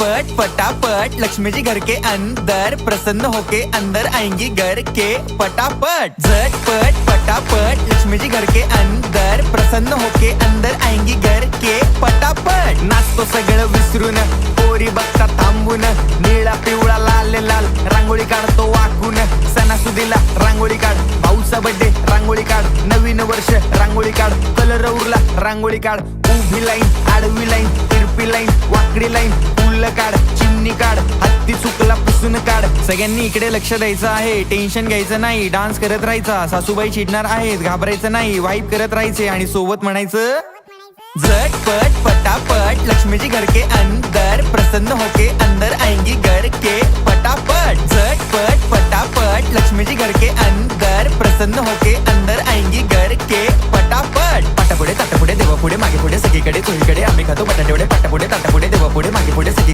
झटपट पटापट लक्ष्मी जी घर के अंदर, प्रसन्न होके अंदर आएंगी घर के पटापट। झटपट पटापट लक्ष्मी जी घर के अंदर, प्रसन्न होके अंदर आएंगी घर के पटापट। नाचतो सगळं विसरून, पोरी बघता थांबून, निळा पिवळा लाल लाल रांगोळी काढतो वाकून। सणासुदीला रांगोळी काढ, भाऊचा बर्थडे रांगोळी काढ, नवीन वर्ष रांगोळी काढ, कलर उरला रांगोळी काढ। उभी लाईन, आडवी लाईन, तिरपी लाईन, वाकडी लाईन, फुल काढ, चिमणी काढ, हत्ती चुकला पुसून काढ। सगळ्यांनी इकडे लक्ष द्यायचं आहे, टेन्शन घ्यायचं नाही, डान्स करत राहायचा। सासूबाई चिडणार आहेत, घाबरायचं नाही, वाईप करत राहायचे आणि सोबत म्हणायचं झटपट पटापट लक्ष्मी जी घर के अंदर, प्रसन्न